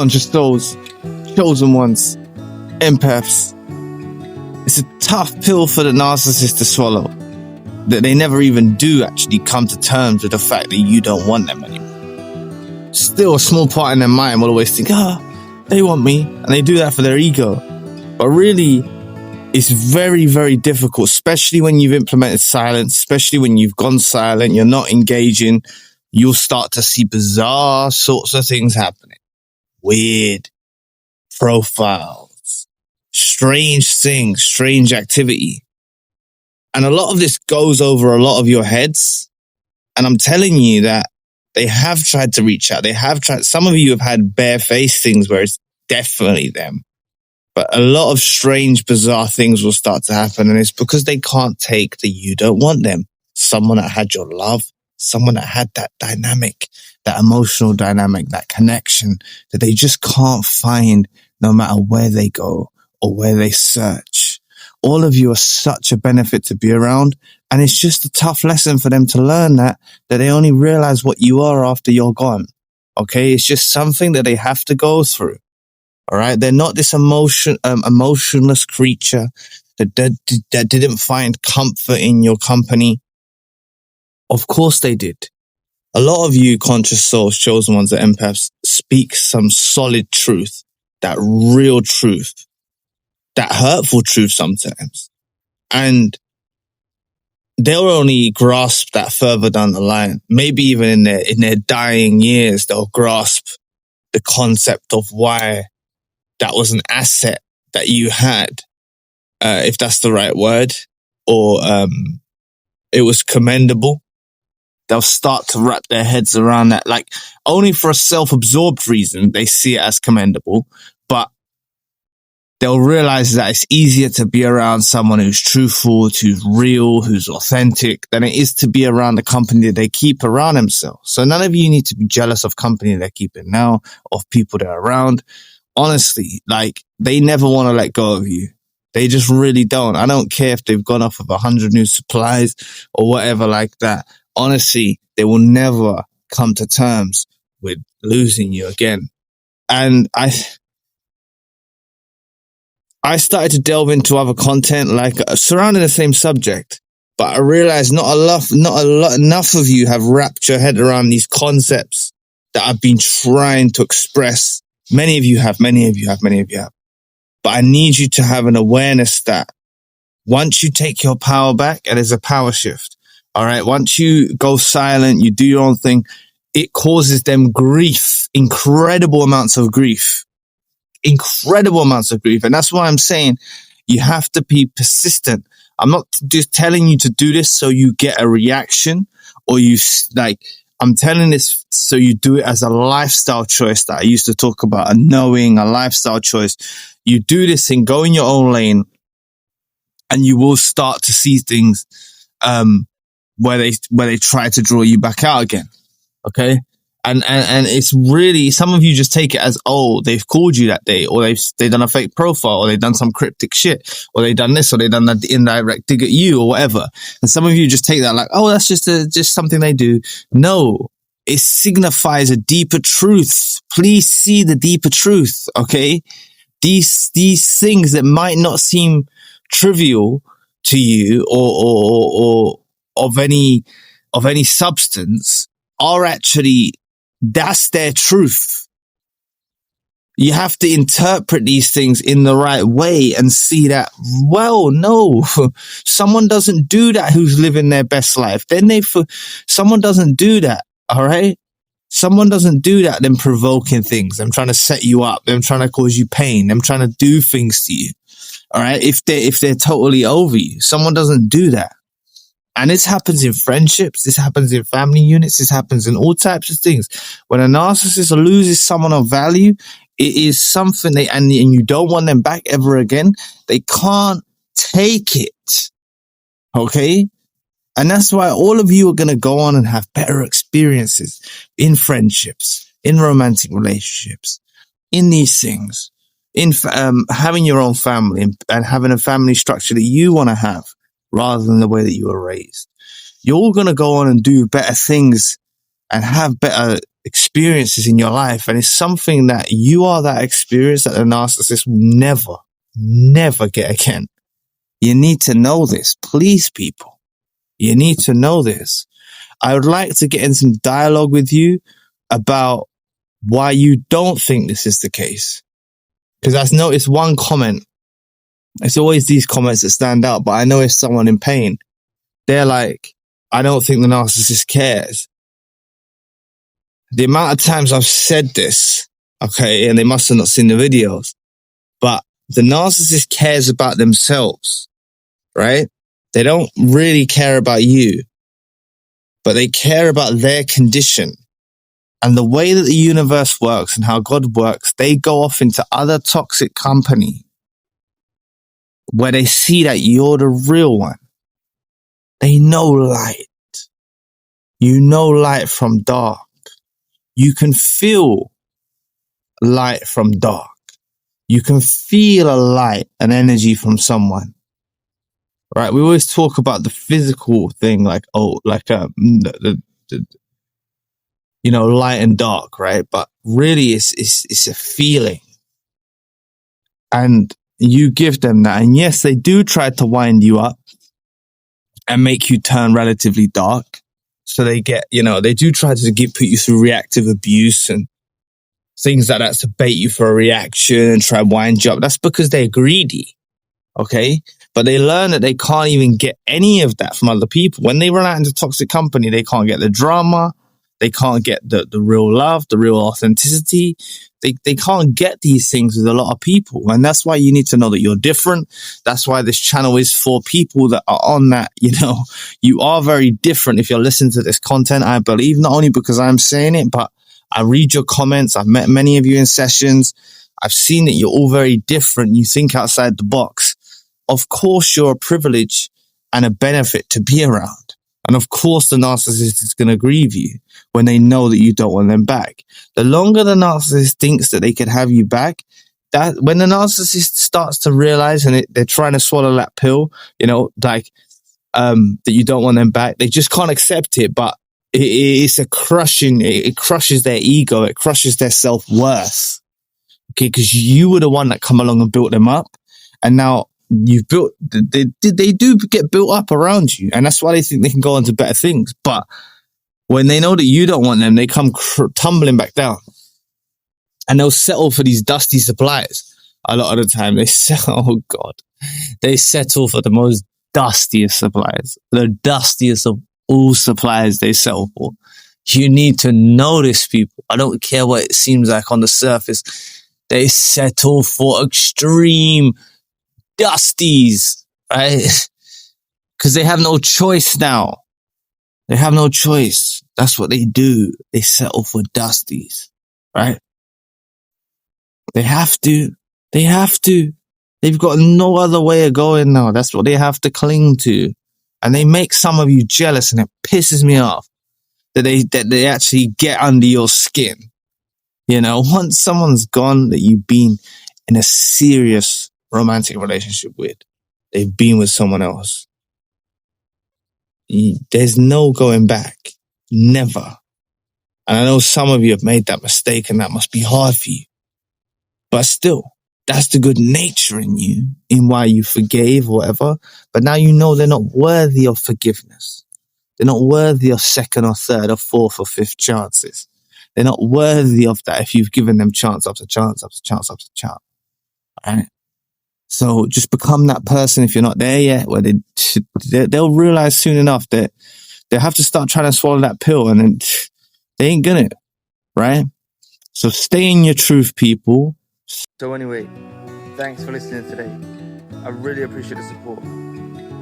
conscious souls, chosen ones, empaths. It's a tough pill for the narcissist to swallow, that they never even do actually come to terms with the fact that you don't want them anymore. Still, a small part in their mind will always think, they want me, and they do that for their ego. But really, it's very, very difficult, especially when you've implemented silence, especially when you've gone silent, you're not engaging, you'll start to see bizarre sorts of things happening. Weird profiles, strange things, strange activity. And a lot of this goes over a lot of your heads. And I'm telling you that they have tried to reach out. They have tried. Some of you have had bare-faced things where it's definitely them. But a lot of strange, bizarre things will start to happen. And it's because they can't take the you don't want them. Someone that had your love, someone that had that dynamic, that emotional dynamic, that connection that they just can't find no matter where they go or where they search. All of you are such a benefit to be around. And it's just a tough lesson for them to learn that they only realize what you are after you're gone. Okay. It's just something that they have to go through. All right. They're not this emotionless creature that didn't find comfort in your company. Of course they did. A lot of you conscious souls, chosen ones, that empaths, speak some solid truth, that real truth, that hurtful truth sometimes. And they'll only grasp that further down the line. Maybe even in their dying years, they'll grasp the concept of why that was an asset that you had, if that's the right word, or it was commendable. They'll start to wrap their heads around that, like only for a self-absorbed reason, they see it as commendable, but they'll realize that it's easier to be around someone who's truthful, who's real, who's authentic, than it is to be around the company that they keep around themselves. So none of you need to be jealous of company they're keeping now, of people they're around. Honestly, like they never want to let go of you. They just really don't. I don't care if they've gone off of 100 new supplies or whatever like that. Honestly, they will never come to terms with losing you again. And I started to delve into other content, like surrounding the same subject, but I realized not enough of you have wrapped your head around these concepts that I've been trying to express. Many of you have. But I need you to have an awareness that once you take your power back, and there's a power shift. All right. Once you go silent, you do your own thing, it causes them grief, incredible amounts of grief. And that's why I'm saying you have to be persistent. I'm not just telling you to do this so you get a reaction or I'm telling this so you do it as a lifestyle choice that I used to talk about, a lifestyle choice. You do this and go in your own lane and you will start to see things, where they try to draw you back out again. Okay. And it's really, some of you just take it as, they've called you that day, or they've done a fake profile, or they've done some cryptic shit, or they've done this, or they've done that indirect dig at you, or whatever. And some of you just take that like, that's just something they do. No, it signifies a deeper truth. Please see the deeper truth. Okay. These things that might not seem trivial to you or of any substance are actually, that's their truth. You have to interpret these things in the right way and see that, no, someone doesn't do that who's living their best life. Someone doesn't do that. All right. Someone doesn't do that, them provoking things, them trying to set you up, them trying to cause you pain, them trying to do things to you. All right. If they're totally over you, someone doesn't do that. And this happens in friendships. This happens in family units. This happens in all types of things. When a narcissist loses someone of value, it is something and you don't want them back ever again. They can't take it. Okay. And that's why all of you are going to go on and have better experiences in friendships, in romantic relationships, in these things, in having your own family and having a family structure that you want to have rather than the way that you were raised. You're all going to go on and do better things and have better experiences in your life, and it's something that you are that experience that the narcissist will never get again. You need to know this. Please, people. You need to know this. I would like to get in some dialogue with you about why you don't think this is the case. Because I've noticed one comment. It's always these comments that stand out, but I know it's someone in pain. They're like, I don't think the narcissist cares. The amount of times I've said this, okay, and they must have not seen the videos, but the narcissist cares about themselves, right? They don't really care about you, but they care about their condition. And the way that the universe works and how God works, they go off into other toxic company where they see that you're the real one. They know light. You know light from dark. You can feel light from dark. You can feel a light, an energy from someone. Right? We always talk about the physical thing, like, light and dark, right? But really it's a feeling. And you give them that. And yes, they do try to wind you up and make you turn relatively dark. So they get, they do try to put you through reactive abuse and things like that to bait you for a reaction and try and wind you up. That's because they're greedy. Okay. But they learn that they can't even get any of that from other people. When they run out into toxic company, they can't get the drama. They can't get the real love, the real authenticity. They can't get these things with a lot of people. And that's why you need to know that you're different. That's why this channel is for people that are on that, you are very different if you're listening to this content. I believe, not only because I'm saying it, but I read your comments. I've met many of you in sessions. I've seen that you're all very different. You think outside the box. Of course, you're a privilege and a benefit to be around. And of course, the narcissist is going to grieve you when they know that you don't want them back. The longer the narcissist thinks that they can have you back, that when the narcissist starts to realize and they're trying to swallow that pill, that you don't want them back, they just can't accept it. But it's a crushing, it crushes their ego, it crushes their self-worth. Okay, because you were the one that come along and built them up. And now they do get built up around you. And that's why they think they can go on to better things. But when they know that you don't want them, they come tumbling back down. And they'll settle for these dusty supplies. A lot of the time, they settle for the most dustiest supplies. The dustiest of all supplies they settle for. You need to notice people. I don't care what it seems like on the surface. They settle for extreme dusties, right? Because they have no choice now. They have no choice. That's what they do. They settle for dusties, right? They have to. They've got no other way of going now. That's what they have to cling to. And they make some of you jealous, and it pisses me off that they actually get under your skin. Once someone's gone that you've been in a serious romantic relationship with, they've been with someone else. There's no going back. Never. And I know some of you have made that mistake, and that must be hard for you. But still, that's the good nature in you, in why you forgave or whatever. But now you know they're not worthy of forgiveness. They're not worthy of second or third or fourth or fifth chances. They're not worthy of that if you've given them chance after chance after chance after chance. All right? So just become that person if you're not there yet, where they'll realize soon enough that they'll have to start trying to swallow that pill, and then they ain't gonna, right? So stay in your truth, people. So anyway, thanks for listening today. I really appreciate the support.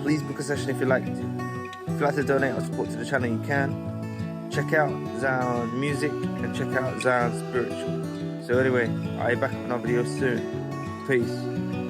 Please book a session if you'd like to. If you'd like to donate or support to the channel, you can. Check out Zion Music and check out Zion Spiritual. So anyway, I'll be back on another video soon. Peace.